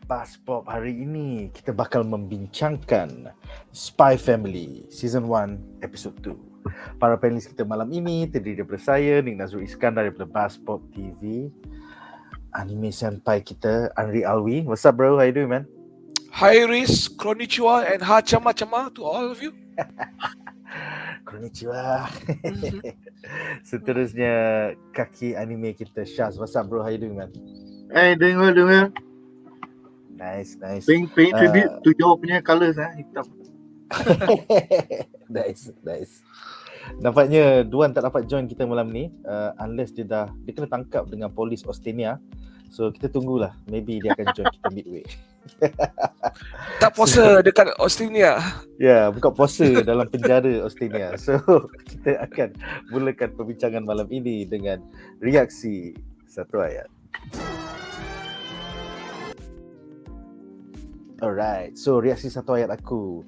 BuzzPOP hari ini kita bakal membincangkan Spy Family Season 1 Episod 2. Para panelis kita malam ini terdiri daripada saya, Nadzru Iskandar daripada BuzzPOP TV, anime senpai kita Anri Alwi. What's up bro? How you doing man? Hi Riz, konnichiwa and ha chama to all of you. Konnichiwa. Seterusnya Kaki anime kita Shaz. What's up bro? How you doing man? Hey, doing well. Nice. Paying tribute to your punya colours hitam. Nice. Nampaknya Duan tak dapat join kita malam ni, unless dia kena tangkap dengan polis Australia. So kita tunggulah, maybe dia akan join kita midway. Tak puasa dekat Australia. Ya, buka puasa dalam penjara Australia. So kita akan mulakan perbincangan malam ini dengan reaksi satu ayat. Alright, so reaksi satu ayat aku,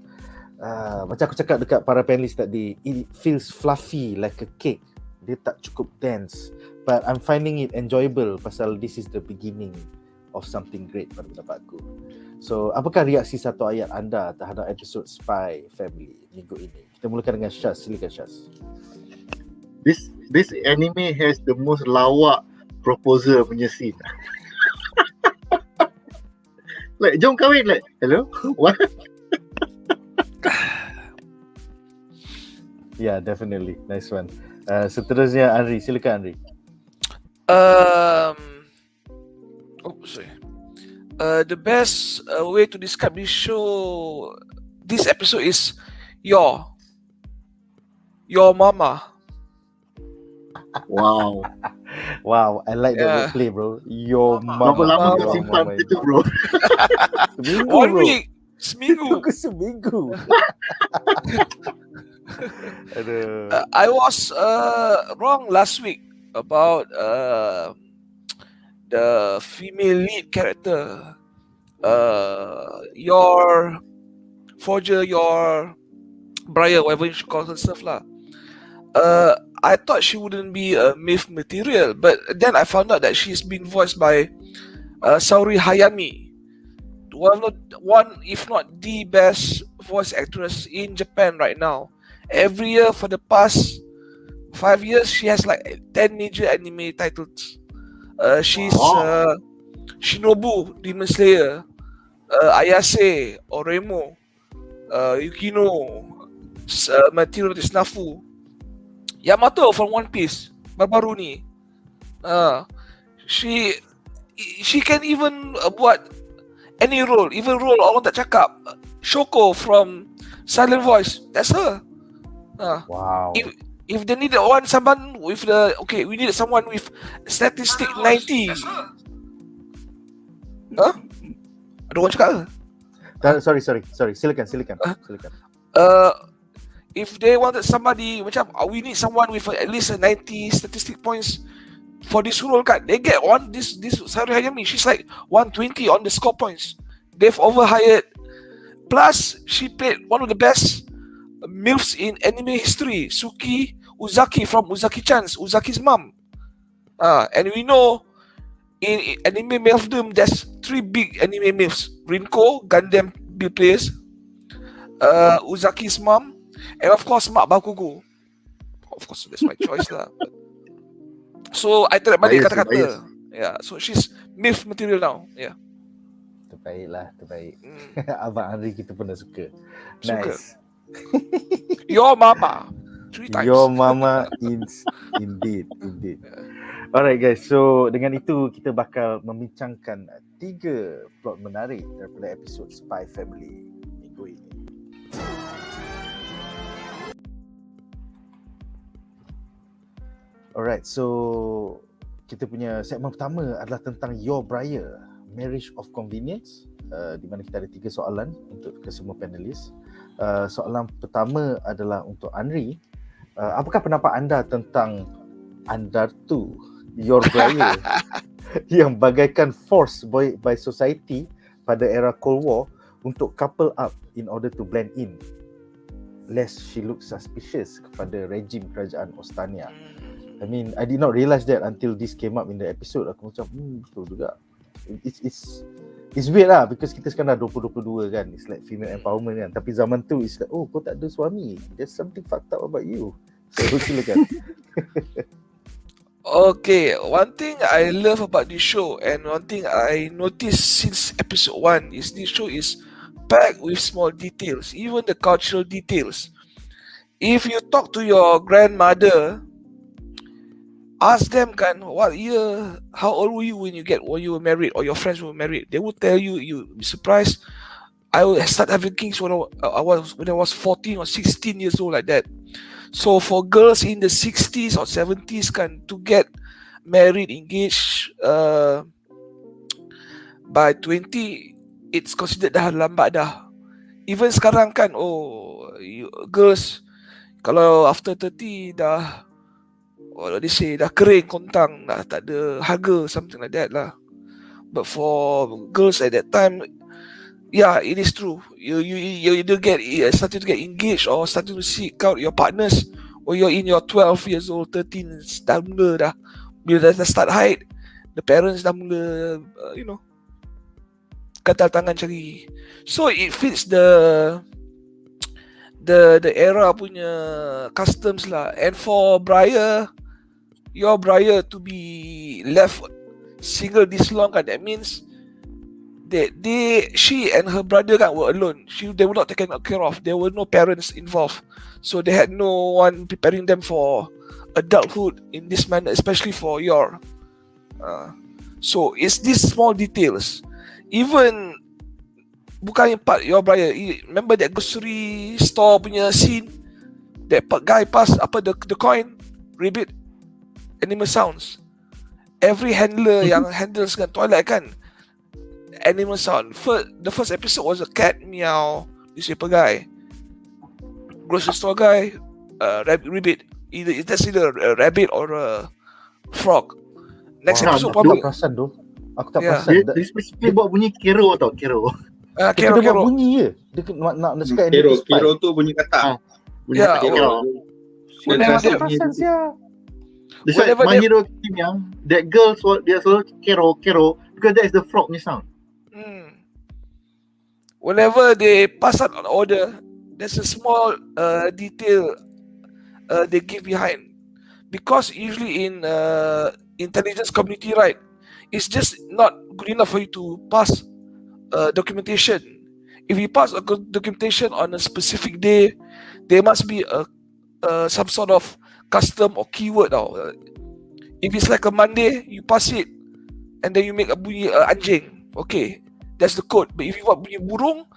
macam aku cakap dekat para panelis tadi, it feels fluffy like a cake. Dia tak cukup dense, but I'm finding it enjoyable pasal this is the beginning of something great pada pendapat aku. So, apakah reaksi satu ayat anda terhadap episod Spy Family minggu ini? Kita mulakan dengan Shaz. Silakan Shaz. This anime has the most lawak proposal punya scene. Like, jom kahwin, like, hello? What? Yeah, definitely. Nice one. Seterusnya Anri, silakan Anri. The best way to describe this episode is your mama. Wow, I like that wordplay bro. Your mama. Berapa lama kau simpan itu bro? Seminggu One bro. week. Seminggu. I was wrong last week about the female lead character. Your forger, your BRIAR, whatever you should call herself lah. I thought she wouldn't be a myth material, but then I found out that she's been voiced by Saori Hayami, one if not the best voice actress in Japan right now. Every year for the past 5 years, she has like 10 major anime titles. She's Shinobu, Demon Slayer, Ayase, Oremo, Yukino, Material Snafu, Yamato from One Piece, baru ni. She can even buat any role, even role orang tak cakap. Shoko from Silent Voice, that's her. Wow. If they need someone with we need someone with statistic 90. Ada orang cakap ke? Sorry. Silakan. If they wanted somebody macam we need someone with at least a 90 statistic points for this role kan, they get on this Saori Hayami. She's like 120 on the score points. They've overhired. Plus she played one of the best MILFs in anime history, Suki Uzaki from Uzaki's mom. And we know in anime MILFdom there's 3 big anime MILFs: Rinko, Gundam build players, Uzaki's mom, and of course Mak Bakugo. Of course that's my choice lah. So I tarik balik kata-kata. Yeah, so she's MILF material now. Yeah. Terbaik. Abang Anri kita pun dah suka. Nice. Your mama 3 times. Your mama indeed. Alright guys, so dengan itu kita bakal membincangkan 3 plot menarik daripada episod Spy Family minggu ini. Alright, so kita punya segmen pertama adalah tentang Your BRIAR, Marriage of Convenience, di mana kita ada 3 soalan untuk kesemua panelis. Soalan pertama adalah untuk Anri. Apakah pendapat anda tentang Andartu, Your BRIAR, yang bagaikan forced by society pada era Cold War untuk couple up in order to blend in, lest she looks suspicious kepada rejim kerajaan Australia. I mean, I did not realise that until this came up in the episode. Aku macam, betul juga. It's It's weird lah because kita sekarang dah 2022 kan. It's like female empowerment kan. Tapi zaman tu it's like, oh kau tak ada suami, there's something fucked up about you. So silakan. Okay, one thing I love about this show and one thing I noticed since episode 1 is this show is packed with small details, even the cultural details. If you talk to your grandmother, ask them kan, what year, how old were you when you were married or your friends were married? They will tell you, you'll be surprised. I start having kids when I was 14 or 16 years old like that. So for girls in the 60s or 70s kan, to get married, engaged by 20, it's considered dah lambat dah. Even sekarang kan, girls kalau after 30 dah, what they say, dah kering kontang, dah tak ada harga, something like that lah. But for girls at that time, yeah, it is true. You either starting to get engaged or starting to seek out your partners, or you're in your 12 years old, 13, dah mula dah. Bila dah start haid, the parents dah mula, katal tangan cari. So it fits the era punya customs lah. And for BRIAR, your BRIAR to be left single this long kan, that means she and her brother kan were alone. They were not taken care of. There were no parents involved, so they had no one preparing them for adulthood in this manner, especially for your. So it's these small details. Even bukan part your BRIAR. Remember that grocery store punya scene? That guy pass the coin, rabbit, animal sounds. Every handler yang handles kan toilet kan, animal sound. The first episode was a cat meow, newspaper guy, grocery store guy, rabbit. That's either a rabbit or a frog. Next episode Aku probably. tak perasan tu. Aku tak Yeah. perasan. Dia specifically buat bunyi kero tau, kero. Dia kena buat Kero. bunyi je. Dia nak cakap Kiro tu bunyi kata. Bunyi Yeah, kero. Whenever Aku tak dia- perasan siap. That's why whenever My they- Hero Academia, that girl dia selalu kero because that is the frog punya sound. Whenever they pass out an order, there's a small detail they give behind. Because usually in intelligence community, right, it's just not good enough for you to pass documentation. If you pass a documentation on a specific day, there must be some sort of custom or keyword. If it's like a Monday, you pass it and then you make a bunyi anjing. Okay, that's the code. But if you want bunyi burung,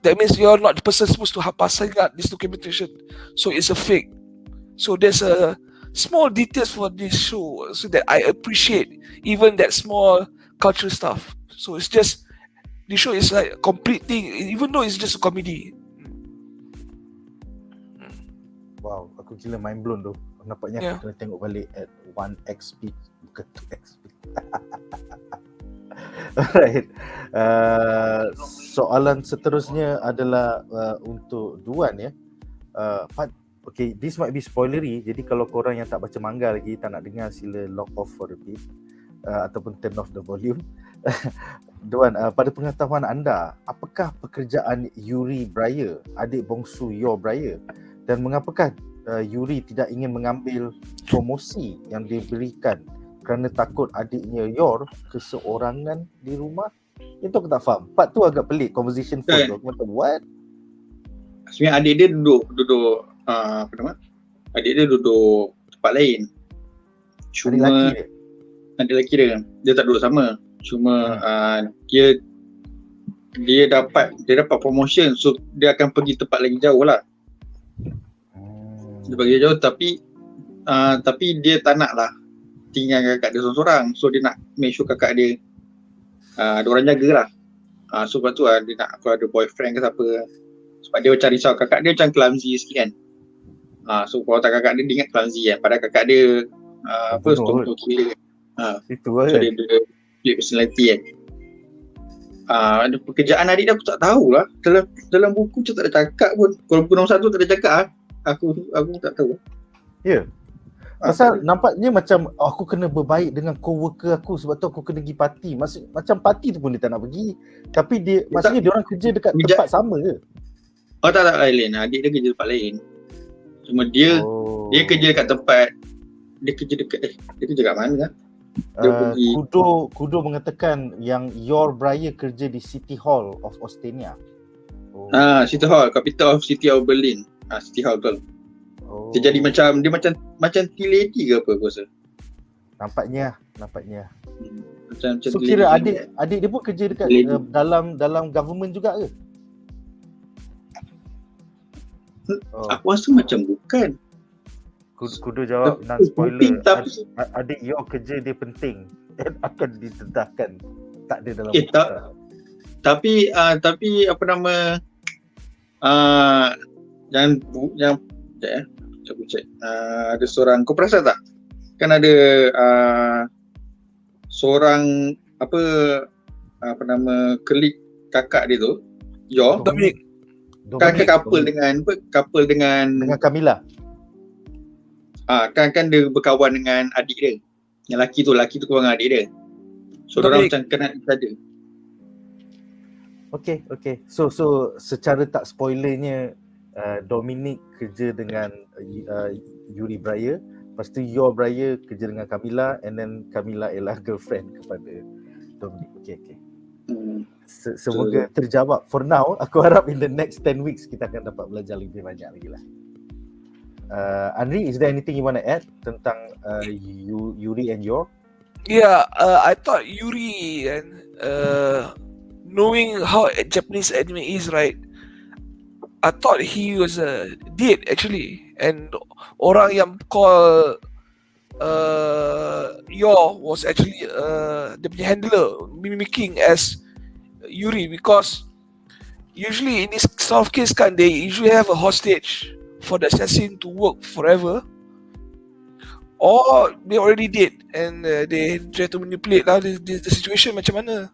that means you're not the person supposed to have passing out this documentation. So it's a fake. So there's a small details for this show, so that I appreciate even that small cultural stuff. So it's just, this show is like a complete thing, even though it's just a comedy. Wow, aku gila mind blown tu. Nampaknya Yeah. aku kena tengok balik at 1x speed, bukan 2x speed. Alright. Soalan seterusnya adalah untuk Duan ya. Okay, this might be spoilery. Jadi kalau korang yang tak baca manga lagi, tak nak dengar, sila log off for a bit ataupun turn off the volume. Duan, pada pengetahuan anda, apakah pekerjaan Yuri BRIAR, adik bongsu Yor BRIAR, dan mengapakah Yuri tidak ingin mengambil promosi yang diberikan kerana takut adiknya Yor keseorangan di rumah? Itu aku tak faham. Part tu agak pelik, conversation phone tu. Aku macam, what? Sebenarnya adik dia duduk apa nama? Adik dia duduk tempat lain. Adik Cuma lelaki dia? adik lelaki dia tak duduk sama. Cuma dia dapat promotion, so dia akan pergi tempat lagi jauh lah. Dia pergi jauh tapi dia tak nak lah tinggal kakak dia seorang-seorang. So dia nak make sure kakak dia ada orang jaga lah. So lepas tu dia nak, kalau ada boyfriend ke siapa, sebab dia macam risau kakak dia macam clumsy sikit kan. So kalau tak kakak dia ingat clumsy kan, padahal kakak dia Betul. stone kira. Itu So kan. dia split personality kan. Ada pekerjaan adik dia aku tak tahulah. Dalam buku macam tak ada cakap pun. Kalau buku nombor 1 tak ada cakap Aku tak tahu. Ya. Pasal nampaknya macam aku kena berbaik dengan co-worker aku sebab tu aku kena pergi parti. Macam parti tu pun dia tak nak pergi. Tapi maksudnya dia orang kerja dekat tempat sama ke? Oh tak lain. Adik dia kerja tempat lain. Cuma dia kerja dekat tempat, dia kerja kat mana kan? Dia pergi Kudo mengatakan yang your Briar kerja di City Hall of Ostenia. City Hall, capital of City of Berlin. City Hall betul. Dia jadi macam tea lady ke apa aku rasa. Nampaknya. Macam So tea kira lady. adik dia pun kerja dekat dalam government juga ke? Aku rasa macam bukan. Kudo jawab non spoiler. Adik your kerja dia penting dan akan didedahkan. Tak ada dalam Tapi apa nama yang aku cek. Ada seorang, kau perasan tak? Kan ada seorang apa nama klik kakak dia tu, Dominic. Kan couple dengan CAMILLA. Kan dia berkawan dengan adik dia. Yang lelaki tu kawan dengan adik dia. So diorang macam kena ada. Okay. So secara tak spoilernya Dominic kerja dengan Yuri Briar, lepas tu your Briar kerja dengan CAMILLA, and then CAMILLA ialah girlfriend kepada Dominic. Okay. Semoga terjawab. For now, aku harap in the next 10 weeks kita akan dapat belajar lebih banyak lagi lah. Andri, is there anything you want to add tentang Yuri and your? Yeah, I thought Yuri and knowing how Japanese anime is, right? I thought he was dead actually, and orang yang call Yo was actually dia punya handler mimicking as Yuri, because usually in this sort of case kan, they usually have a hostage for the assassin to work forever, or they already dead and they try to manipulate lah the situation macam mana.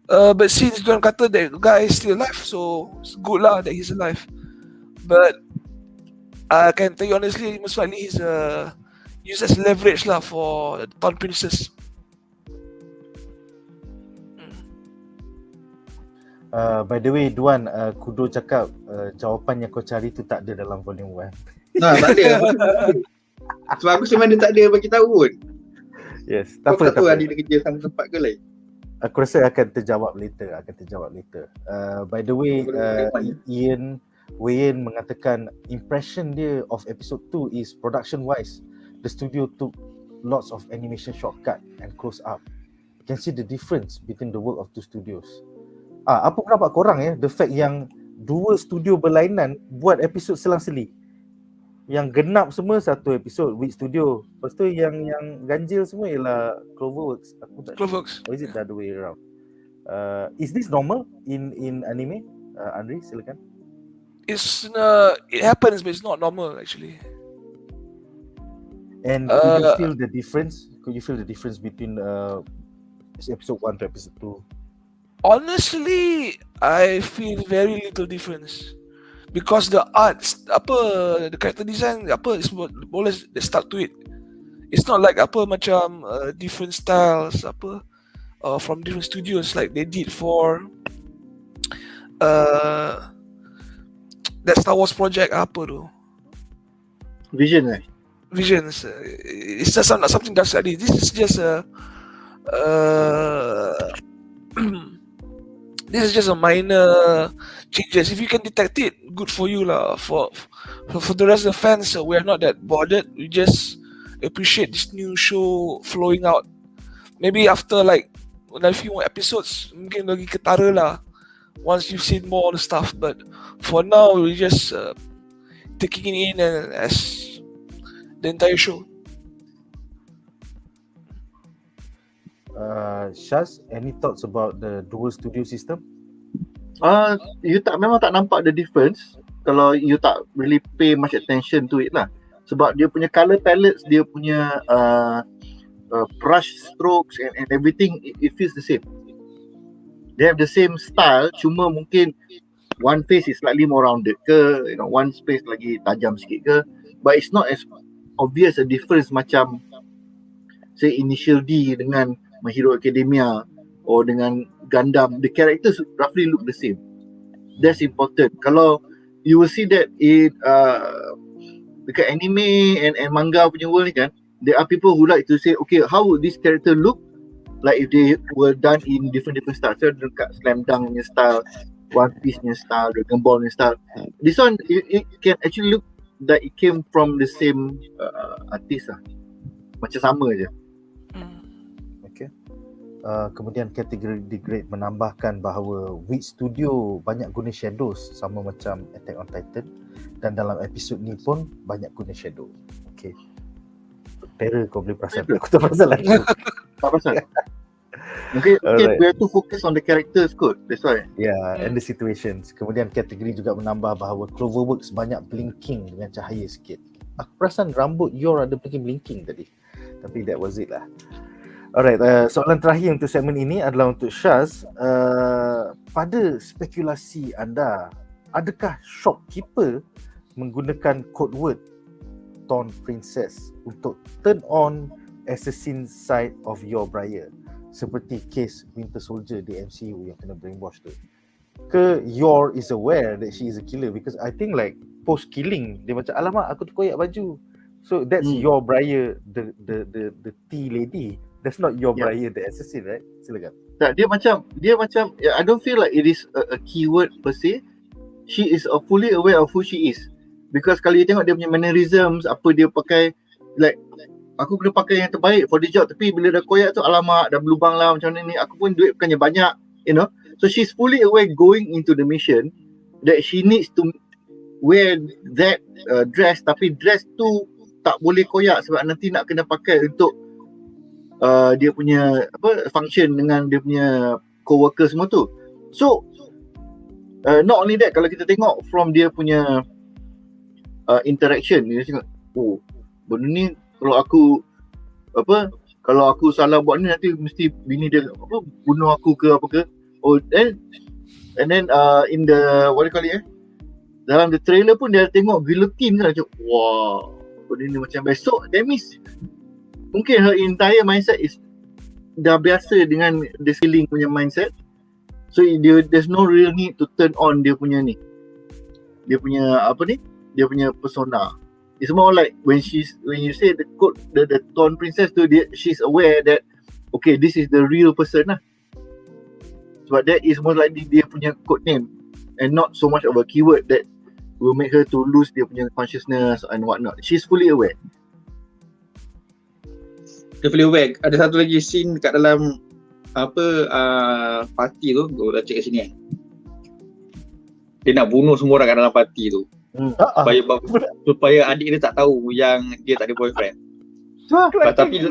But since Duan kata that guy is still alive, so it's good lah that he's alive. But I can tell you honestly, most likely he's used as leverage lah for the Town Princess. By the way, Duan, Kudo cakap jawapan yang kau cari tu tak ada dalam volume 1. Tak ada. Sebab aku sebenarnya tak ada bagi tahu pun. Yes, tak tak tahu apa. adik dia kerja sama tempat ke lain. Aku rasa akan terjawab later. By the way, Ian Wayan mengatakan impression dia of episode 2 is production wise, the studio took lots of animation shortcut and close up. You can see the difference between the work of two studios. Apa pendapat korang the fact yang dua studio berlainan buat episod selang-seli. Yang genap semua satu episod Wit Studio. Lepas tu yang ganjil semua ialah Cloverworks. Cloverworks. Or is it the other way around? Is this normal in anime? Andri, silakan. It happens, but it's not normal actually. And could you feel the difference? Could you feel the difference between episode 1 to episode 2? Honestly, I feel very little difference. Because the arts, the character design, is more or less they stuck to it. It's not like macam different styles, from different studios like they did for that Star Wars project Visions. It's just something that's study. This is just this is just a minor changes. If you can detect it, good for you lah. For the rest of the fans, we are not that bothered. We just appreciate this new show flowing out. Maybe after like a few more episodes, mungkin lagi ketara lah once you've seen more of the stuff. But for now, we just taking it in as the entire show. Shaz, any thoughts about the dual studio system? You memang tak nampak the difference kalau you tak really pay much attention to it lah. Sebab dia punya color palettes, dia punya brush strokes and everything, it feels the same. They have the same style, cuma mungkin one face is slightly more rounded ke, one space lagi tajam sikit ke, but it's not as obvious a difference macam say Initial D dengan My Hero Academia or dengan Gundam, the characters roughly look the same. That's important. Kalau you will see that in dekat anime and manga punya world ni kan, there are people who like to say, okay, how would this character look like if they were done in different styles. So dekat Slam Dunk punya style, One Piece punya style, Dragon Ball punya style. This one, it can actually look that it came from the same artist lah. Macam sama je. Okay. Kemudian kategori degrade menambahkan bahawa Wit Studio banyak guna shadows sama macam Attack on Titan, dan dalam episod ni pun banyak guna shadow. Okay. Terror kau boleh perasan. Aku tak perasan lagi. Tak perasan. Okay, we have to focus on the characters kot. That's why. Yeah, and the situations. Kemudian kategori juga menambah bahawa Cloverworks banyak blinking dengan cahaya sikit. Aku perasan rambut Yor ada blinking tadi. Tapi that was it lah. Alright, soalan terakhir untuk segmen ini adalah untuk Shaz. Pada spekulasi anda, adakah shopkeeper menggunakan code word Dawn Princess untuk turn on assassin side of your BRIAR, seperti case Winter Soldier di MCU yang kena brainwash tu? Ke Yor is aware that she is a killer? Because I think like post killing dia macam, alamak aku terkoyak baju. So that's your BRIAR, the tea lady. That's not your BRIAR, the assassin, right? Silakan. Tak, dia macam I don't feel like it is a keyword per se. She is fully aware of who she is. Because kalau you tengok dia punya mannerisms, apa dia pakai, like aku kena pakai yang terbaik for the job, tapi bila dah koyak tu, alamak dah berlubang lah macam ni, aku pun duit bukannya banyak, you know. So she's fully aware going into the mission that she needs to wear that dress, tapi dress tu tak boleh koyak sebab nanti nak kena pakai untuk dia punya function dengan dia punya co-worker semua tu. So not only that, kalau kita tengok from dia punya interaction, dia cakap, oh benda ni kalau aku salah buat ni nanti mesti bini dia bunuh aku ke apa ke. Oh, and then in the what do you call it, dalam the trailer pun dia tengok guillotine kan, macam wow, benda ni macam best. So that means mungkin her entire mindset is dah biasa dengan the killing punya mindset. So there's no real need to turn on dia punya ni, dia punya dia punya persona. It's more like when you say the code, the Dawn Princess tu, she's aware that okay, this is the real person lah. Sebab that is most likely dia punya code name and not so much of a keyword that will make her to lose dia punya consciousness and whatnot. She's fully aware. Dia fully aware. Ada satu lagi scene kat dalam party tu, gua dah check kat sini kan. Dia nak bunuh semua orang kat dalam party tu. Supaya adik dia tak tahu yang dia tak ada boyfriend. Tapi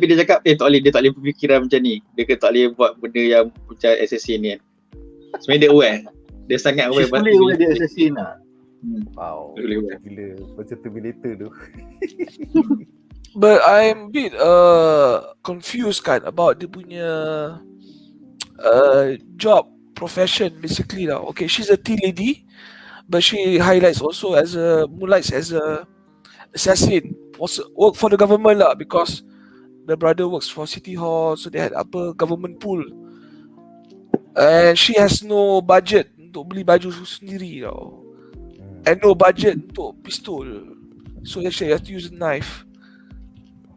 dia cakap dia tak boleh berfikiran macam ni. Dia tak boleh buat benda yang macam assassin ni kan. Sebenarnya dia aware. Dia sangat aware. She's fully aware dia assassin lah. Wow, gila macam Terminator tu. But I'm a bit confused kan about dia punya job profession basically lah. Okay, she's a tea lady, but she moonlights as a assassin, work for the government lah, because the brother works for City Hall, so they had government pool, and she has no budget untuk beli baju sendiri tau, and no budget untuk pistol, so she has to use a knife.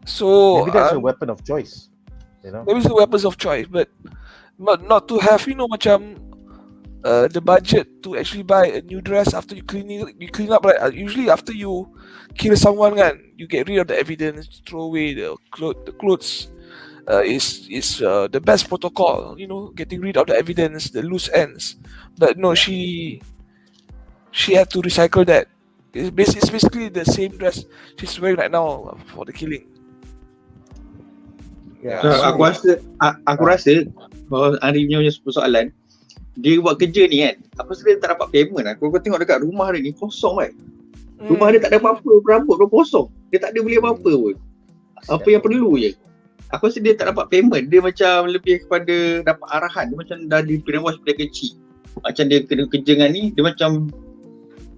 So maybe that's a weapon of choice, you know. Maybe it's a weapons of choice, but not to have, you know, macam the budget to actually buy a new dress after you clean up, right? Usually after you kill someone kan, you get rid of the evidence, throw away the clothes. Is the best protocol, you know, getting rid of the evidence, the loose ends. But no, she had to recycle that. It's basically the same dress she's wearing right now for the killing. Yeah. Aku rasa bahawa hari punya persoalan, dia buat kerja ni kan, apa sebab dia tak dapat payment lah. Kau tengok dekat rumah dia ni kosong kan. Rumah dia tak ada apa-apa, rambut dia kosong. Dia tak ada beli apa-apa pun. Apa yang perlu je. Aku rasa dia tak dapat payment. Dia macam lebih kepada dapat arahan. Dia macam dah di brainwash dari kecil. Macam dia kena kerja dengan ni, dia macam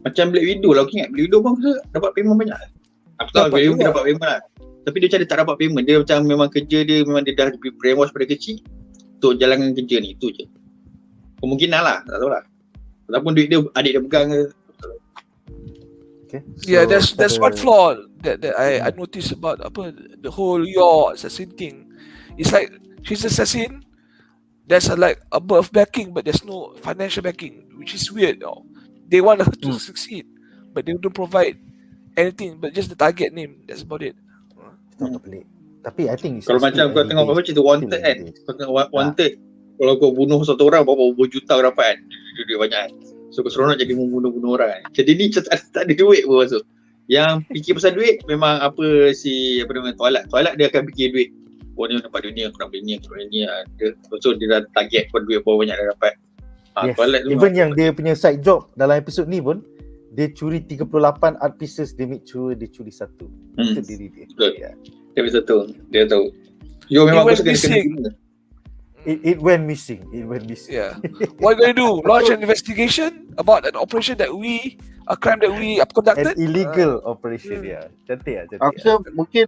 Black Widow lah. Aku ingat Black Widow pun dapat payment banyak. Aku tahu Dapat dia juga. dapat payment lah. Tapi dia macam dia tak dapat payment. Dia macam memang kerja dia, memang dia dah brainwash pada kecil untuk jalankan kerja ni, tu je. Kemungkinan lah, tak tahu lah. Ataupun duit dia adik dia pegang ke. Okay. Yeah, there's one pada- flaw that I noticed about the whole your assassin thing. It's like she's assassin. There's like a bit of backing, but there's no financial backing, which is weird. They want her to succeed, but they don't provide anything, but just the target name. That's about it. Kita tak pelik. Tapi I think it's Kalau still macam kau early tengok days. apa cerita wanted Still kan. early days. Kau tengok wanted. Kalau kau bunuh satu orang berapa juta kau dapat kan. Duit banyak kan. So kau seronok jadi membunuh-bunuh orang kan. Jadi ni macam tak ada duit pun masuk. Yang fikir pasal duit memang apa nama Twilight dia akan fikir duit. Oh ni dapat duit ni, aku nak beli ni, aku nak beli ni. So dia dah target kau duit berapa banyak dia dapat. Yes. Twilight tu Even yang dia punya side job dalam episod ni pun, dia curi 38 art pieces, dia make sure dia curi satu. Itu diri dia. Betul. Yeah. Dia bisa tahu. Dia tahu. Yo memang It aku went suka kena missing. guna. It went missing. It went missing. Yeah. What are you gonna do? Launch an investigation about an operation a crime that we An conducted? illegal operation dia. Cantik lah, cantik. Aku rasa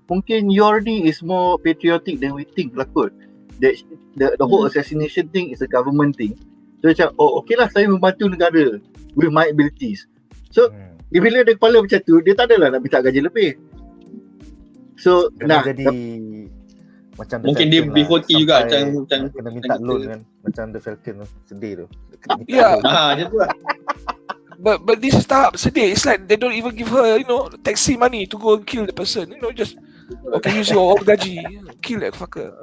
mungkin your ni is more patriotic than we think lah kot. The whole assassination thing is a government thing. So macam, okay lah, saya membantu negara with my abilities. So bila dia kepala macam tu, dia tak adalah nak minta gaji lebih. So Kena nah, jadi macam The Mungkin dia Falcon B40 juga, sampai macam kena minta kita. loan kan, macam The Falcon tu, sedih tu. Kena minta Yeah. loan. macam tu lah. But this is tahap sedih. It's like they don't even give her, taxi money to go and kill the person. Just okay, use your own gaji, kill that fucker.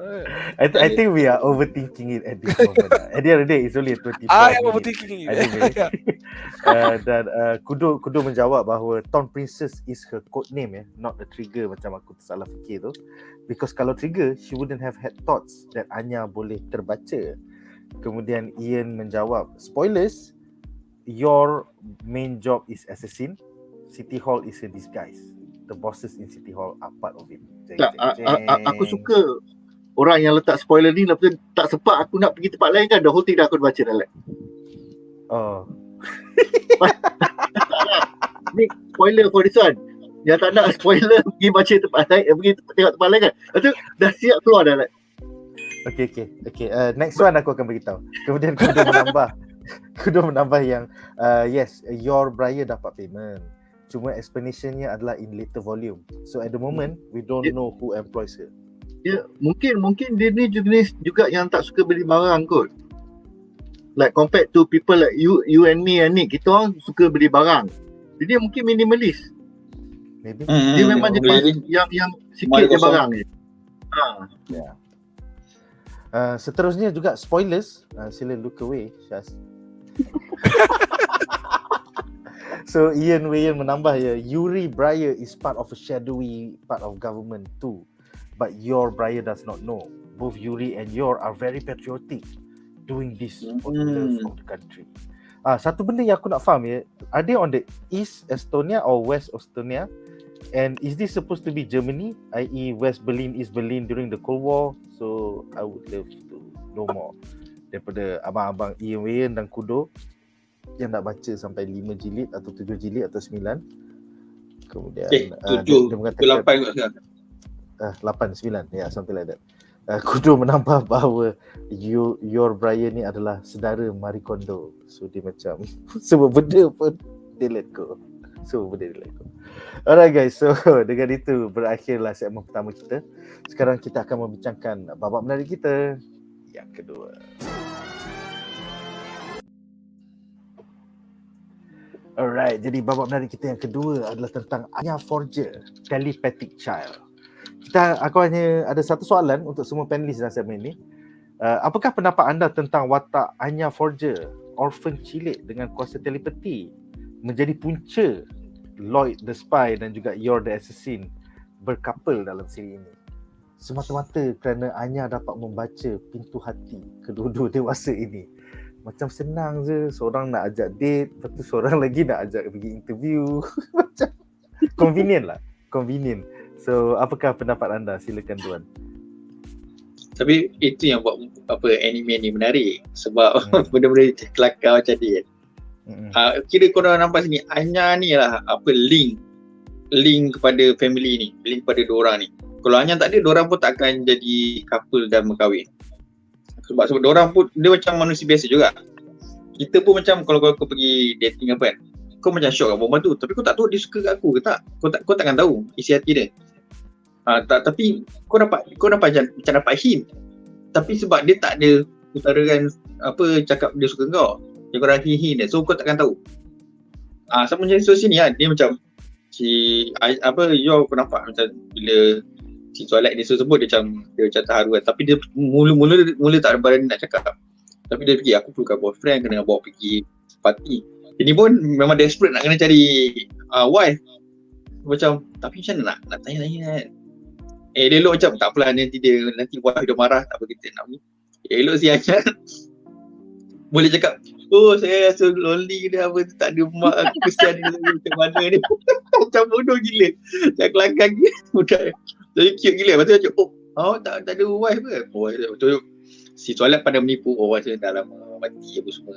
I think we are overthinking it at this moment. At the end of the day, it's only a 24 I am minute. overthinking it. Anyway. Yeah. Dan Kudo menjawab bahawa Town Princess is her code name, not a trigger macam aku tersalah fikir tu. Because kalau trigger, she wouldn't have had thoughts that Anya boleh terbaca. Kemudian Ian menjawab, spoilers, your main job is assassin. City Hall is a disguise. The bosses in City Hall are part of it. Jeng, tak, jeng, jeng. aku suka orang yang letak spoiler ni, lepas tu tak sempat aku nak pergi tempat lain kan, the whole thing dah aku baca dah like. Oh, Ni spoiler for this one. Yang tak nak spoiler pergi baca tempat lain, pergi tengok tempat lain kan. Lepas tu dah siap keluar dah like. Okay. Next one aku akan beritahu. Kemudian Kudo menambah yang yes, your BRIAR dapat payment. Cuma explanationnya adalah in later volume. So at the moment we don't know who employs her. Ya, mungkin dia ni jenis juga yang tak suka beli barang kot. Like compared to people like you and me and Nick, kita orang suka beli barang. Jadi dia mungkin minimalist. Maybe. Dia memang jenis yang sikit je barang ni. Yeah. Seterusnya juga spoilers. Sila look away, Shaz. So Ian menambah ya, Yuri BRIAR is part of a shadowy part of government too, but your BRIAR does not know. Both Yuri and your are very patriotic, doing this for the love of the country. Satu benda yang aku nak faham ya, are they on the East Estonia or West Estonia? And is this supposed to be Germany, i.e. West Berlin, East Berlin during the Cold War? So I would love to know more daripada abang-abang Ian dan Kudo yang nak baca sampai 5 jilid atau 7 jilid atau 9. Kemudian 7, dia mengatakan 8 kot sekarang. 8, 9, yeah, something like that. Kudo menambah bahawa your BRIAR ni adalah saudara Marie Kondo. So dia macam semua benda pun dia let go. Alright guys, so dengan itu berakhirlah segmen pertama kita. Sekarang kita akan membincangkan babak menarik kita yang kedua. Alright, jadi babak menarik kita yang kedua adalah tentang Anya Forger, Telepathic Child. Aku hanya ada satu soalan untuk semua panelis dalam segmen ini. Apakah pendapat anda tentang watak Anya Forger, orphan cilik dengan kuasa telepati, menjadi punca Lloyd the Spy dan juga Yor the Assassin berkapal dalam siri ini? Semata-mata kerana Anya dapat membaca pintu hati kedua-dua dewasa ini. Macam senang je, seorang nak ajak date, lepas tu seorang lagi nak ajak pergi interview. Macam convenient. So apakah pendapat anda? Silakan Duan. Tapi itu yang buat anime ni menarik. Sebab benda-benda kelakar macam dia. Kira korang nampak sini, Anya ni lah link link kepada family ni, link kepada diorang ni. Kalau Anya tak ada, diorang pun tak akan jadi couple dan berkahwin. Sebab diorang pun, dia macam manusia biasa juga. Kita pun macam kalau kau pergi dating apa kan, kau macam syok kat perempuan tu, tapi kau tak tahu dia suka kat aku ke tak. Kau takkan tahu isi hati dia. Tapi kau dapat macam dapat hint. Tapi sebab dia tak ada utarakan apa cakap dia suka kau, dia korang hint dia, so kau takkan tahu. Sama macam situasi ni kan, dia macam kau nampak macam bila si Twilight dia sebut dia macam terharu kan, tapi dia mula tak ada berani nak cakap. Tapi dia fikir aku perlukan boyfriend, kena bawa pergi party. Ini pun memang desperate nak kena cari wife. Macam tapi macam mana nak tanya-tanya kan. Dia elok macam tak apalah, nanti wife dia marah, tak apa kita nak ni. Elok si Anya boleh cakap, oh saya rasa lonely dia, apa tak ada mak, aku kesian dia macam mana ni. Macam bodoh gila. Macam kelakar gila budak. Jadi cute gila. Lepas tu macam tak ada wife ke? Betul. Si Twilight pada menipu, macam dah lama mati apa semua.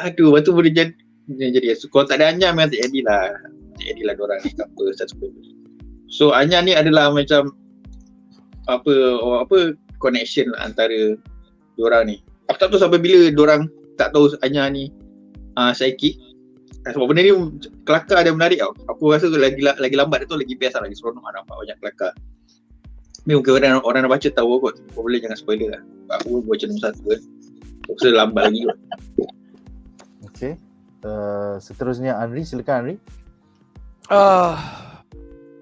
Aduh, lepas tu boleh jadi. Kalau tak ada Anya memang tak jadilah diorang ni couple satu. So Anya ni adalah macam apa connection antara diorang ni. Aku tak tahu sampai bila diorang tak tahu Anya ni psychic. Sebab benda ni kelakar dan menarik tau. Aku rasa lagi lambat tu lagi best lah, lagi seronok nampak banyak kelakar. Ni mungkin orang nak baca tahu kot. Kau boleh jangan spoiler lah. Aku baca nombor 1 kan. Aku rasa lambat lagi kot. Okay. Seterusnya Anri, silakan Anri.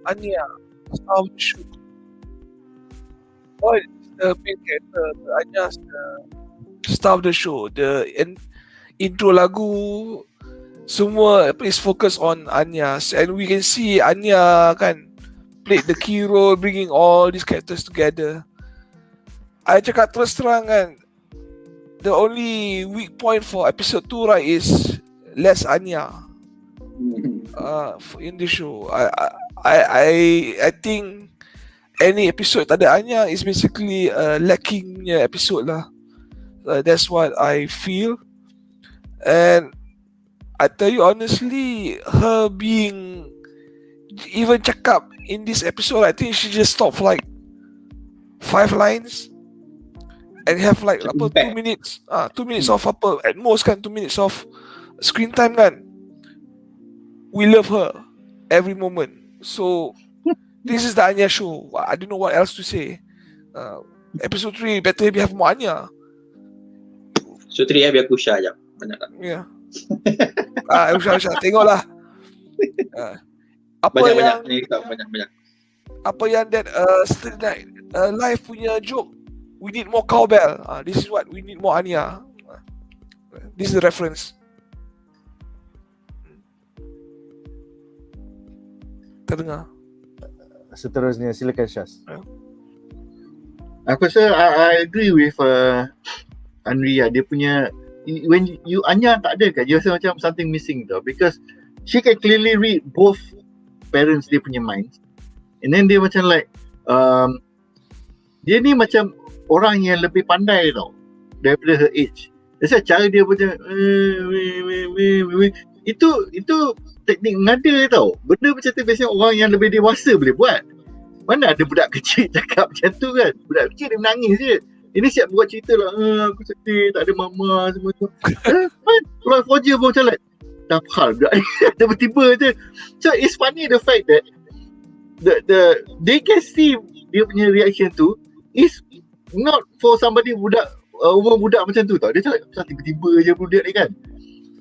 ANYA, star of the show. What is the main character? ANYA is the star of the show. The intro lagu semua is focused on ANYA, and we can see ANYA kan played the key role bringing all these characters together. I cakap terus terang kan, the only weak point for episode 2 right is less ANYA in the show. I think any episode tak ada ANYA is basically lackingnya episode lah. That's what I feel. And I tell you honestly, her being even cakap in this episode, I think she just stop for like 5 lines and have like 2 minutes 2 minutes of at most kan 2 minutes of screen time kan. We love her every moment. So this is the ANYA show. I don't know what else to say. Episode 3 better have more ANYA. So 3 biar aku share jap. Banyak tak? Ya. Usha tengoklah. Banyak. Apa yang that Saturday Night Live punya joke, we need more cowbell. This is what we need, more ANYA. This is the reference. Terdengar. Seterusnya silakan Shaz. Aku rasa I agree with Anri lah. Dia punya, when you ANYA tak ada kan, you rasa macam something missing tau, because she can clearly read both parents dia punya minds, and then dia macam like dia ni macam orang yang lebih pandai tau daripada her age. That's why cara dia macam itu teknik nada tau. Benda macam tu biasanya orang yang lebih dewasa boleh buat. Mana ada budak kecil cakap macam tu kan. Budak kecil dia menangis je. Ini siap buat cerita lah, aku sedih, tak ada mama semua tu. Kalau Forger pun macam like, dah hal budak ni, tiba-tiba je. So it's funny the fact that they can see dia punya reaction tu is not for somebody budak, umur budak macam tu tau. Dia macam like, tiba-tiba je budak ni kan.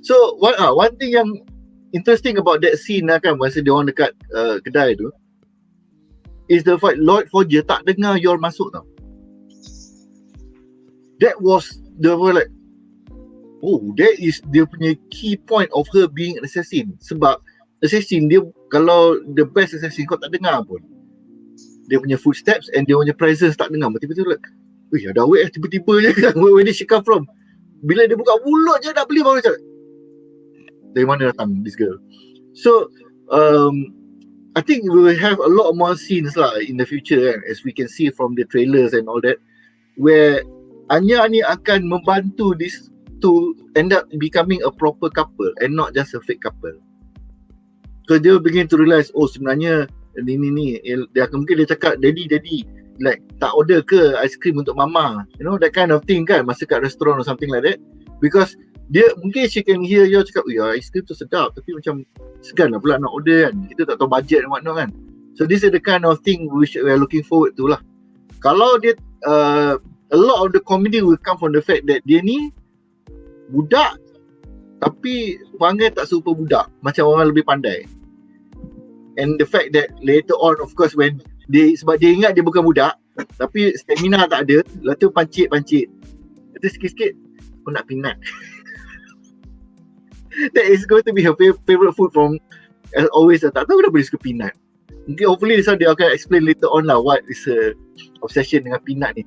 So one thing yang interesting about that scene lah kan, masa dia orang dekat kedai tu, is the fact Lord Forger tak dengar Yor masuk tau. That was the like, that is dia punya key point of her being an assassin. Sebab assassin dia, kalau the best assassin kau tak dengar pun, dia punya footsteps and dia punya presence tak dengar. Tiba-tiba like, ada awet tiba-tiba je kan, where did she come from? Bila dia buka mulut je nak beli, baru macam, dari mana datang this girl? So I think we will have a lot more scenes lah in the future kan, as we can see from the trailers and all that, where ANYA ni akan membantu this to end up becoming a proper couple and not just a fake couple. So dia begin to realize, oh sebenarnya ni dia akan mungkin dia cakap daddy like tak order ke ice cream untuk mama, you know, that kind of thing kan, masa kat restoran or something like that, because dia mungkin she can hear you cakap, ya ice cream tu sedap tapi macam segan lah pula nak order kan, kita tak tahu budget dan whatnot kan. So this is the kind of thing which we are looking forward to lah. Kalau dia a lot of the comedy will come from the fact that dia ni budak tapi perangai tak serupa budak, macam orang lebih pandai. And the fact that later on, of course, when sebab dia ingat dia bukan budak, tapi stamina tak ada, lepas tu pancit. Lepas sikit-sikit, aku nak peanut. That is going to be her favorite food from, as always, tak tahu kenapa dia suka peanut. Mungkin hopefully dia akan explain later on lah what is her obsession dengan peanut ni.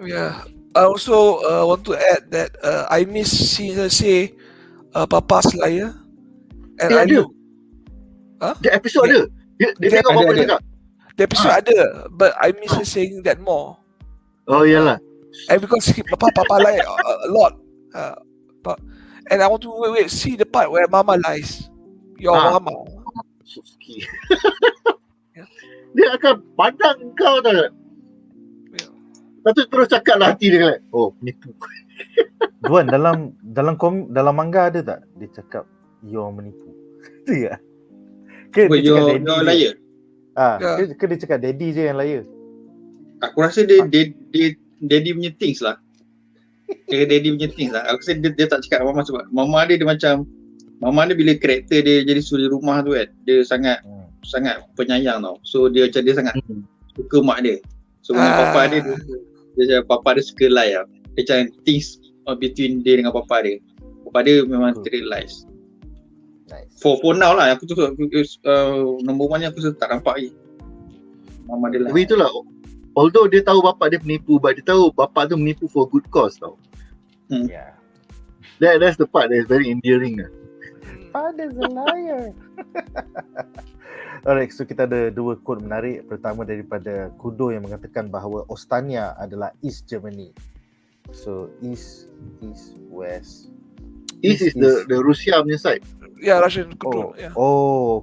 Yeah. I also want to add that I miss seeing her say Papa's liar. And I ada. look, huh? The episode ada. Dia tengok apa cakap. The episode ada, but I miss her saying that more. Oh iyalah. And because Papa lie a lot. And I want to see the part where Mama lies. Your Mama. Suski. Dia akan pandang kau tak? Lepas tu terus cakap lah hati dia kan. Oh, penipu. Duan, dalam manga ada tak dia cakap you're menipu? Itu ya? Ke dia cakap daddy you're liar. Ke dia cakap daddy je yang liar? Aku rasa dia daddy punya things lah. Dia daddy punya things lah. Aku rasa dia tak cakap mama sebab mama dia macam, mama dia bila karakter dia jadi suri rumah tu kan, dia sangat penyayang tau. So dia macam dia sangat suka mak dia. So dengan papa dia macam papa dia suka lie lah. Dia macam things between dia dengan papa dia. Papa dia memang realize. Nice. For now lah, aku tu nombor 1 aku tak nampak lagi mama dia lah. Tapi itulah, although dia tahu bapak dia penipu, but dia tahu bapak tu menipu for good cause tau. Yeah. That's the part that is very endearing lah. Father's a liar. Alright, so kita ada 2 quote menarik. Pertama daripada Kudo yang mengatakan bahawa Ostania adalah East Germany. So East, West. East is the Rusia punya side. Yeah, Russian control.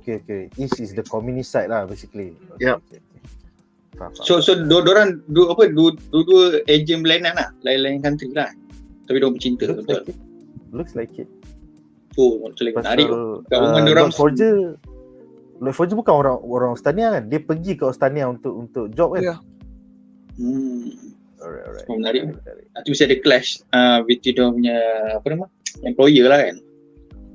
Okay. East is the communist side lah basically. Yeah. Okay. Faham. So diorang dua agent berlainan lah, lain-lain country lah. Tapi diorang bercinta, betul. Looks like it. Oh, macam lagi menarik. Government diorang Lord Forger bukan orang Ostania kan? Dia pergi ke Ostania untuk job kan? Yeah. Alright. Menarik. Nanti mesti ada clash between dia punya employer lah kan.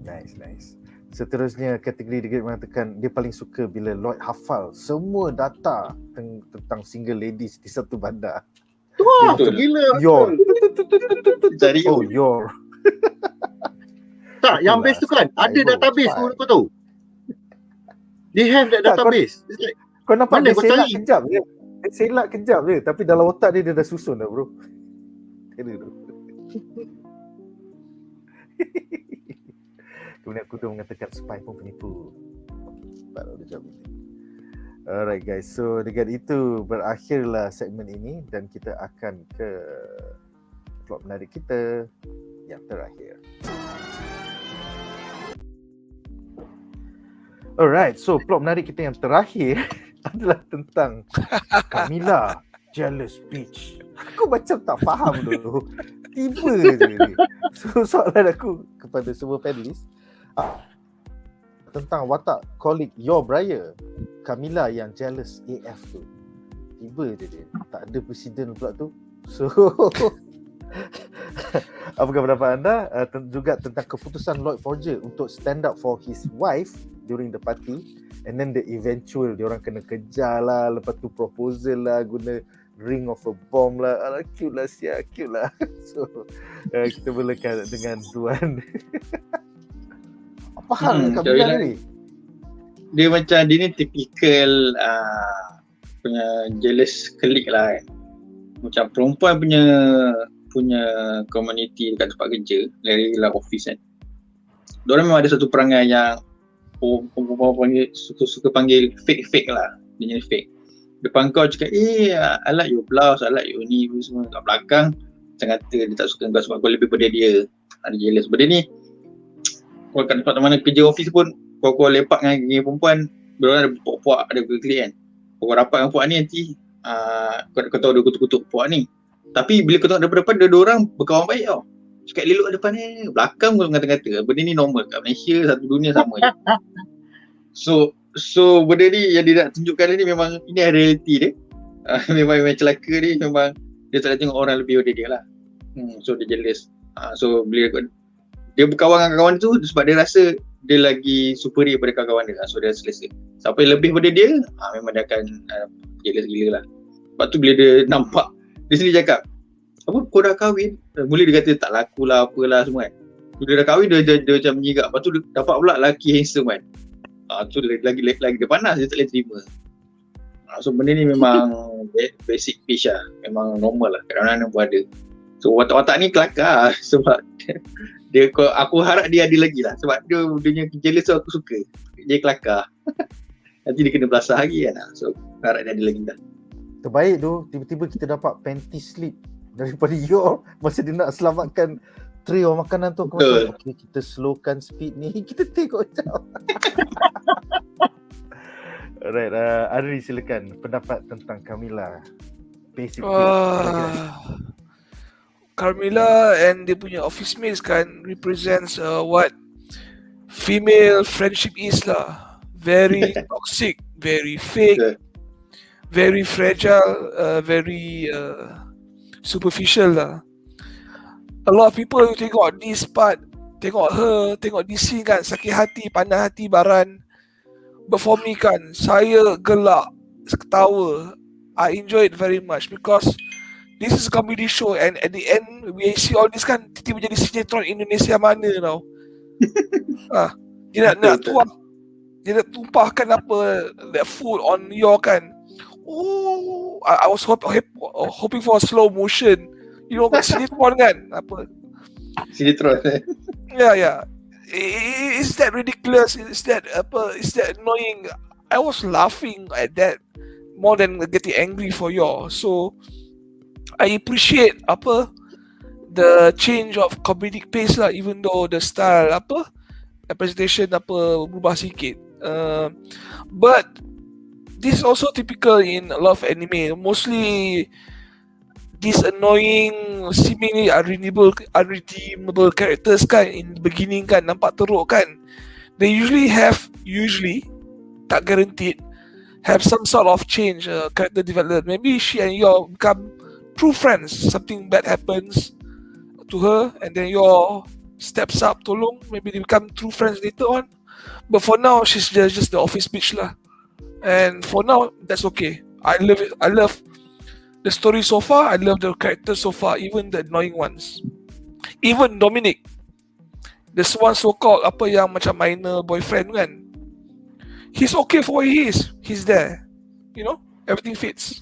Nice. Seterusnya kategori dia mengatakan dia paling suka bila Lloyd hafal semua data tentang single ladies di satu bandar. Wah, Betul. gila. Your. Cari Your. Tak, yang best tu kan ada database tu kau tahu. They have that database. It's like, Kau nampak mana dia kau selak cari? kejap je. Dia selak kejap je. Tapi dalam otak dia dah susun dah bro. Kena tu. Kemudian aku tu mengatakan spy pun penipu. Baru dia jawab. Alright guys. So dengan itu berakhirlah segmen ini. Dan kita akan ke plot menarik kita yang terakhir. Alright, so plot menarik kita yang terakhir adalah tentang CAMILLA jealous bitch. Aku macam tak faham dulu. Tiba je ni. So soalan aku kepada semua panelis tentang watak colleague your BRIAR, CAMILLA yang jealous AF tu. Tiba je dia. Tak ada presiden pula tu. So apakah pendapat anda juga tentang keputusan Lloyd Forger untuk stand up for his wife during the party, and then the eventual diorang kena kejar lah, lepas tu proposal lah, guna ring of a bomb lah. Alah, cute lah. So kita mulakan dengan Duan. Apa hal CAMILLA ni? Dia macam dia ni typical punya jealous colleague lah kan. Macam perempuan punya community dekat tempat kerja, dari office kan. Diorang memang ada satu perangai yang orang suka panggil fake lah. Dia jadi fake. Depan kau cakap, I like your blouse, I like your ni semua. Kat belakang macam kata dia tak suka kau sebab kau lebih pada dia. Ada jealous. Benda ni Kalau kat tempat mana kerja office pun, kau lepak dengan geng perempuan, diorang ada puak-puak, ada klik kan. Kau rapat dengan puak ni nanti, kau tahu dia kutuk-kutuk puak ni. Tapi bila kau tengok daripada depan, dia orang berkawan baik tau. Cakap elok depan ni, belakang kau kata-kata. Benda ni normal kat Malaysia, satu dunia sama je. So benda ni yang dia nak tunjukkan ni memang ini reality dia. Memang celaka ni, memang dia tak nak tengok orang lebih dari dia lah. So dia jealous. So bila dia berkawan dengan kawan tu sebab dia rasa dia lagi superior daripada kawan dia. So dia selesa. Siapa yang lebih daripada dia, memang dia akan jealous gila lah. Lepas tu bila dia nampak, dia sendiri cakap, apa kau dah kahwin? Mula dia kata tak laku lah apalah semua kan. Bila dia dah kahwin dia macam menyigap. Lepas tu dia dapat pula lelaki handsome kan. Tu lagi dia panas, dia tak boleh terima. So benda ni memang basic pitch lah. Memang normal lah, kadang-kadang pun ada. So watak-watak ni kelakar sebab aku harap dia ada lagi lah. Sebab dia punya jealous tu aku suka. Dia kelakar. Nanti dia kena belasah lagi kan. So harap dia ada lagi lah. Terbaik tu, tiba-tiba kita dapat panty slip daripada Yor masa dia nak selamatkan tray of makanan tu. Aku macam, okay, kita slowkan speed ni, kita tengok jap. Alright, Adri silakan pendapat tentang CAMILLA. Basic CAMILLA and dia punya office mates kan represents what female friendship is lah. Very toxic, very fake, very fragile, very superficial lah. A lot of people tengok this part, tengok her, tengok this scene kan, sakit hati, panas hati, baran. But for me kan, saya gelak, ketawa. I enjoy it very much because this is a comedy show and at the end we see all this kan, tiba-tiba jadi sinetron Indonesia mana tau. Dia nak tumpahkan apa, that food on your kan. Oh, I was hoping for a slow motion. You know, sinetron kan, apa? Sinetron. Yeah. Is that ridiculous? Is that annoying? I was laughing at that more than getting angry for you. So I appreciate the change of comedic pace lah, even though the style presentation berubah sikit. But this is also typical in a lot of anime. Mostly these annoying, seemingly unredeemable characters kan in the beginning kan, nampak teruk kan. They usually tak guaranteed, have some sort of change, character development. Maybe she and you become true friends. Something bad happens to her and then you steps up, tolong. Maybe they become true friends later on. But for now, she's just the office bitch lah. And for now, that's okay. I love it. I love the story so far. I love the characters so far, even the annoying ones. Even Dominic, this one so-called yang macam minor boyfriend kan, he's okay for what he is. He's there. You know, everything fits.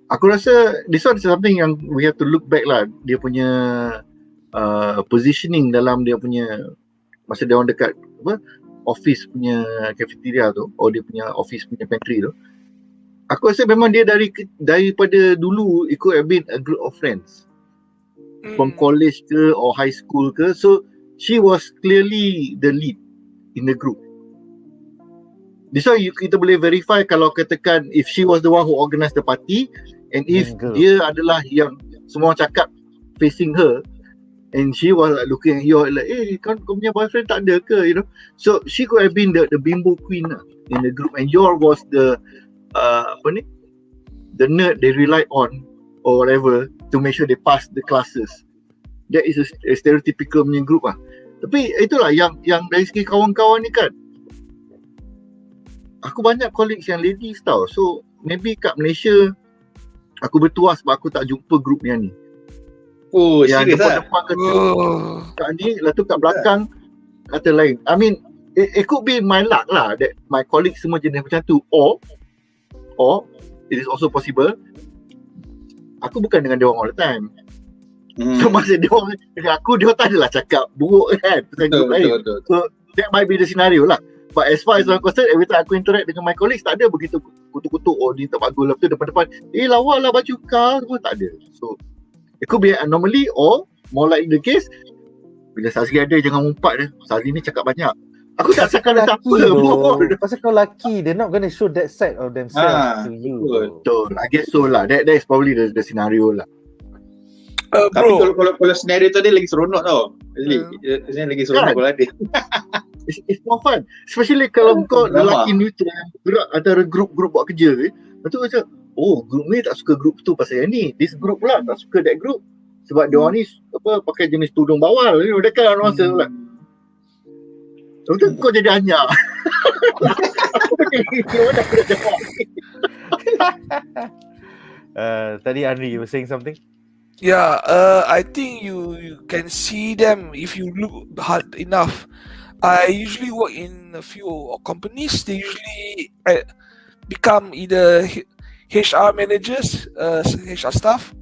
Aku rasa this one is something yang we have to look back lah. Dia punya positioning dalam dia punya, masa dia orang dekat office punya cafeteria tu, or dia punya office punya pantry tu, aku rasa memang dia daripada dulu it could have been a group of friends from college ke or high school ke. So she was clearly the lead in the group. This one kita boleh verify kalau katakan if she was the one who organised the party and if dia adalah yang semua cakap facing her and she was like looking at you like, kau punya boyfriend tak ada ke, you know. So she could have been the bimbo queen in the group and your was the the nerd they relied on or whatever to make sure they pass the classes. That is a stereotypical punya group lah. Tapi itulah yang dari segi kawan-kawan ni kan, aku banyak colleagues yang ladies tau. So maybe kat Malaysia aku bertuah sebab aku tak jumpa group yang ni. Oh, yang serius lah. depan kata kat ni, lepas tu kat belakang kata lain. I mean, it could be my luck lah that my colleagues semua jenis macam tu, or it is also possible aku bukan dengan dia orang all the time. So masa dia orang dengan aku, dia tak adalah cakap buruk kan pasal group lain. So that might be the scenario lah. But as far as I'm concerned, every time aku interact dengan my colleagues, tak ada begitu kutuk-kutuk, oh ni tak bagus lah, tu depan-depan lawa lah baju kau, semua tak ada. So it could be an anomaly, or more like the case, bila Shazli ada jangan mumpat dia. Shazli ni cakap banyak. Aku tak cakap ada siapa pun. Pasal kau lelaki, they're not gonna show that side of themselves to you. Betul. I guess so lah. That is probably the scenario lah. Tapi kalau senario tu dia lagi seronok tau. Dia lagi seronok kalau ada. It's more fun. Especially kalau kau lelaki neutral gerak antara grup-grup buat kerja lepas tu macam, oh grup ni tak suka grup tu pasal yang ni, this group pula tak suka that group sebab dia orang ni pakai jenis tudung bawal ni, dia kan masa pula. Betul kau jadi ANYA. Tadi Andri, you were saying something? Yeah, I think you can see them if you look hard enough. I usually work in a few companies. They usually become either HR managers, HR staff,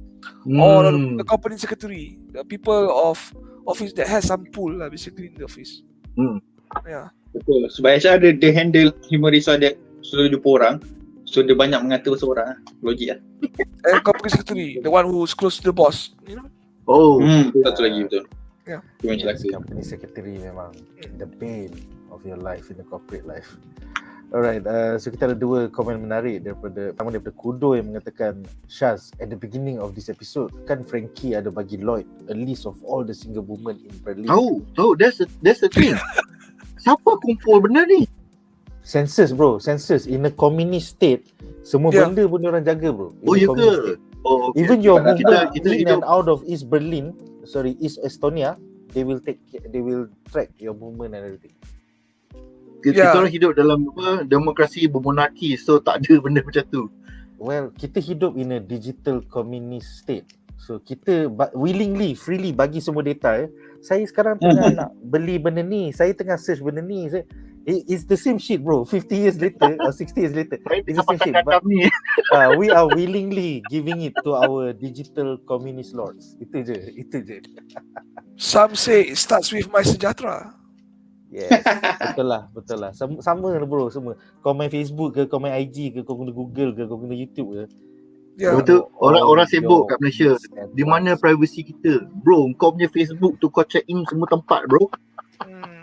or the company secretary. The people of office that has some pull lah, basically in the office. Yeah. Betul. Sebab HR dia handle human resource dia sudah jumpa orang. So dia banyak mengata pasal orang lah. Logik lah. And company secretary, the one who's close to the boss, you know? Oh, satu lagi betul. Yeah. Yes, company secretary memang the bane of your life in the corporate life. Alright, so kita ada dua komen menarik daripada Kudo yang mengatakan, Shaz, at the beginning of this episode kan Frankie ada bagi Lloyd a list of all the single women in Berlin. Tahu, that's the thing. Siapa kumpul benda ni? Census bro, census in a communist state, semua benda pun orang jaga bro. Oh ya ke? Oh, okay. Even your movement kita in and out of East Estonia, they will track your movement and everything. Kita orang hidup dalam demokrasi bermonarki, so tak ada benda macam tu. Well, kita hidup in a digital communist state. So kita willingly, freely bagi semua data. Saya sekarang tengah nak beli benda ni, saya tengah search benda ni. It's the same shit bro. 50 years later or 60 years later, it's the same shit. But we are willingly giving it to our digital communist lords. Itu je. Some say it starts with my sejahtera. Yes, betul lah. Sama bro semua. Kau main Facebook ke, kau main IG ke, kau guna Google ke, kau guna YouTube ke. Betul, orang sibuk kat Malaysia. Di mana privacy kita? Bro, kau punya Facebook tu kau check in semua tempat bro.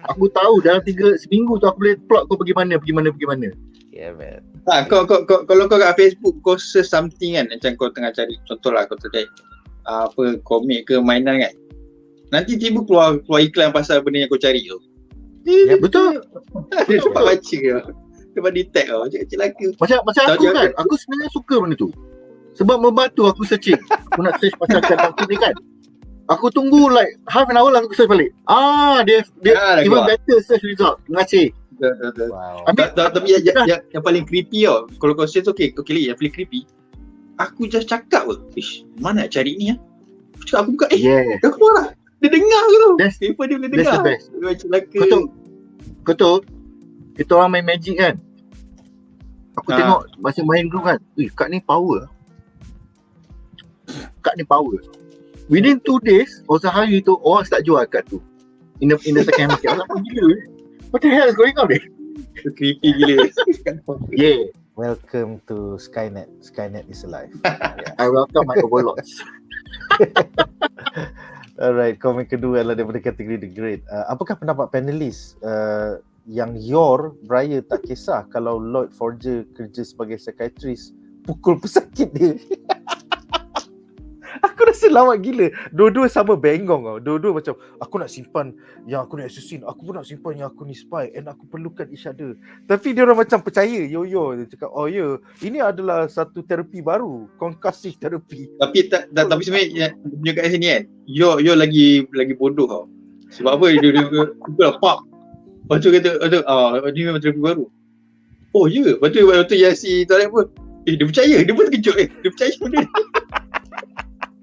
Aku tahu dalam seminggu tu aku boleh plot kau pergi mana. Yeah man. Kalau kau kat Facebook kau search something kan, macam kau tengah cari, contohlah kau cari komik ke mainan kan, nanti tiba keluar iklan pasal benda yang kau cari tu. Ya betul. Dia dapat baca ke, dapat detect tau, celaka. Macam aku kan, aku sebenarnya suka benda tu sebab membantu aku searching. Aku nak search pasal content ni kan, aku tunggu like half an hour lah aku search balik. Dia even better search result. Terima kasih. Wow. Tapi yang paling creepy tau, kalau kau search okay yang paling creepy, aku just cakap mana nak cari ni aku buka dah keluar lah. Dia dengar ke tu? Paper dia boleh dengar. That's the best. Kau tahu kita orang main magic kan, aku tengok masa main group kan, kad ni power. Within 2 days or sehari tu orang start jual kad tu in the second market. Apa gila what the hell is going on ni? Creepy gila. Yeah, Welcome to Skynet. Skynet is alive. I welcome my overlords. Alright, komen kedua adalah daripada kategori The Great. Apakah pendapat panelis yang your BRIAR tak kisah kalau Lloyd Forger kerja sebagai psychiatrist, pukul pesakit dia? Aku rasa lawak gila. Dua-dua sama bengong tau. Dua-dua macam, aku nak simpan yang aku ni assassin, aku pun nak simpan yang aku ni spy, and aku perlukan each other. Tapi dia orang macam percaya, yo-yo. Dia cakap, oh ya, ini adalah satu terapi baru, concussive therapy. Tapi sebenarnya punya kat sini kan, yo lagi bodoh tau. Sebab apa dia pak. Lepas tu kata, ni memang terapi baru. Oh ya, lepas tu yang si Tarek pun, dia percaya, dia pun terkejut dia percaya benda ni.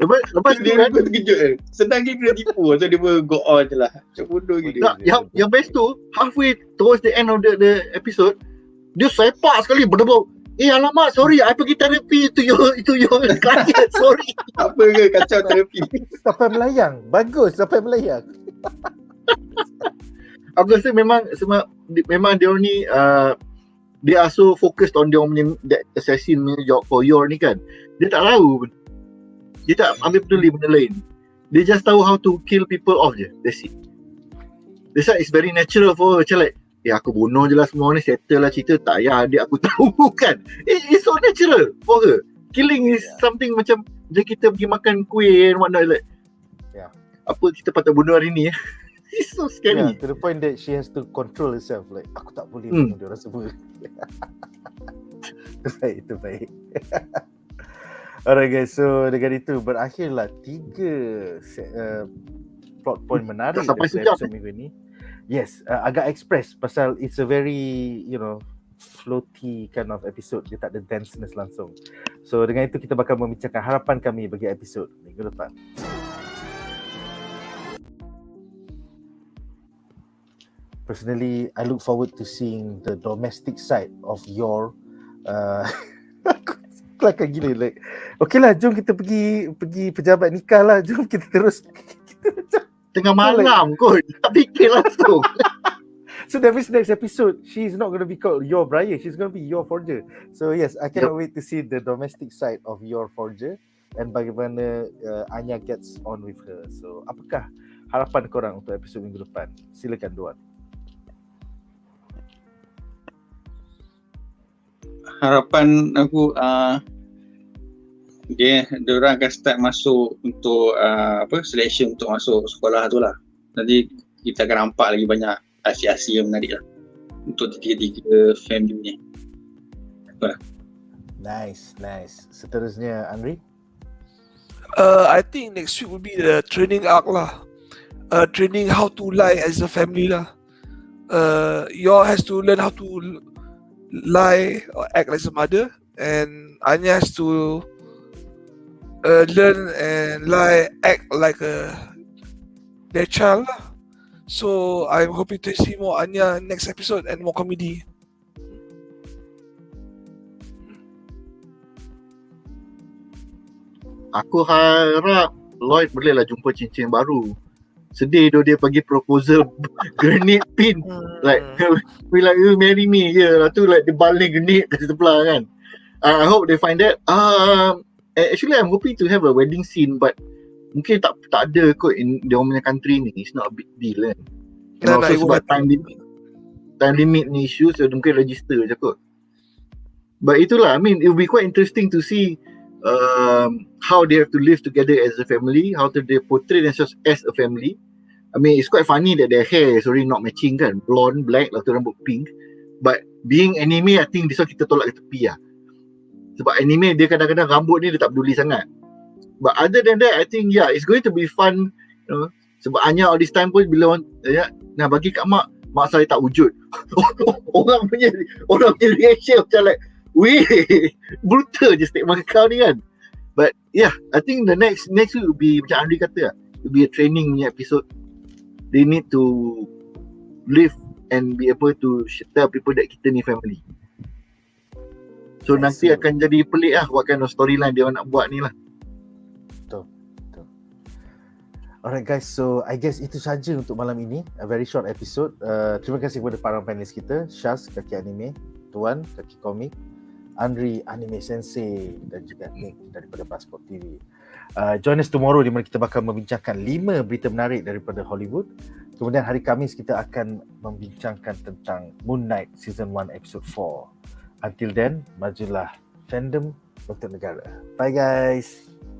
Lepas dia pun terkejut senang dia kena tipu. So dia pun go on je lah. Macam bodoh gila. Yang best tu, halfway towards the end of the episode, dia sepak sekali berdebuk. Alamak, sorry, I pergi terapi. Itu your client, sorry. Apa ke kacau terapi. Sampai melayang. Bagus, sampai melayang. Aku rasa memang dia ni they are so focused on dia punya that assassin punya job for your ni kan. Dia tak tahu. Dia tak ambil peduli benda lain. Dia just tahu how to kill people off je. That's it. That's why it's very natural for her. Macam like, aku bunuh je lah semua ni, settle lah cerita. Tak payah adik aku tahu kan. It's so natural for her. Killing is something macam kita pergi makan kuih and whatnot, like, apa kita patut bunuh hari ni. It's so scary. To the point that she has to control herself. Like, aku tak boleh bunuh dia orang semua. Itu baik. Alright guys, so dengan itu berakhirlah 3 plot point menarik sampai dalam episode minggu ni. Yes, agak express pasal it's a very, floaty kind of episode. Dia tak ada denseness langsung. So dengan itu kita bakal membincangkan harapan kami bagi episod minggu depan. Personally, I look forward to seeing the domestic side of your kelakar gila, like, okay lah, jom kita pergi pejabat nikah lah, jom kita terus kita macam tengah malam kot, tak fikir langsung. So that means next episode she's not going to be called your BRIAR, she's going to be your forger. So yes, I cannot wait to see the domestic side of your forger and bagaimana Anya gets on with her. So apakah harapan korang untuk episod minggu depan? Silakan Duan. Harapan aku diorang akan start masuk untuk selection untuk masuk sekolah tu lah. Nanti kita akan nampak lagi banyak aksi-aksi yang menarik lah untuk tiga-tiga family ni. Nice. Seterusnya Andri? I think next week will be the training arc lah. Training how to lie as a family lah. You all has to learn how to lie or act like a mother, and Anya has to learn and lie, act like their child lah. So I'm hoping to see more Anya next episode and more comedy. Aku harap Lloyd bolehlah jumpa cincin baru. Sedih dia bagi proposal grenade pin, like you marry me, lah tu like dia baling grenade kat sebelah kan. I hope they find that. Actually I'm hoping to have a wedding scene, but mungkin tak ada kot in dia orang punya country ni. It's not a big deal kan. And also sebab time limit ni issue, so mungkin register je kot. But itulah, I mean it will be quite interesting to see how they have to live together as a family, how they portray themselves as a family. I mean, it's quite funny that their hair is already not matching kan, blonde, black, lepas tu rambut pink. But being anime, I think this one kita tolak ke tepi lah. Sebab anime dia kadang-kadang rambut ni dia tak peduli sangat. But other than that, I think it's going to be fun, sebab Anya all this time pun bila nak bagi kat mak saya tak wujud. orang punya reaction macam like, weh, brutal je statement kau ni kan. But I think the next week will be macam Andri kata lah, will be a training punya episode. They need to live and be able to tell people that kita ni family. So nanti akan jadi pelik lah what kind of storyline dia nak buat ni lah. Betul. Alright guys, so I guess itu saja untuk malam ini. A very short episode. Terima kasih kepada para panelis kita, Shaz, Kaki Anime, Duan, Kaki Komik, Andri, Anime Sensei, dan juga Nick daripada BuzzPOP TV. Join us tomorrow di mana kita bakal membincangkan 5 berita menarik daripada Hollywood. Kemudian hari Khamis kita akan membincangkan tentang Moon Knight Season 1 Episode 4. Until then, majulah fandom untuk negara. Bye guys.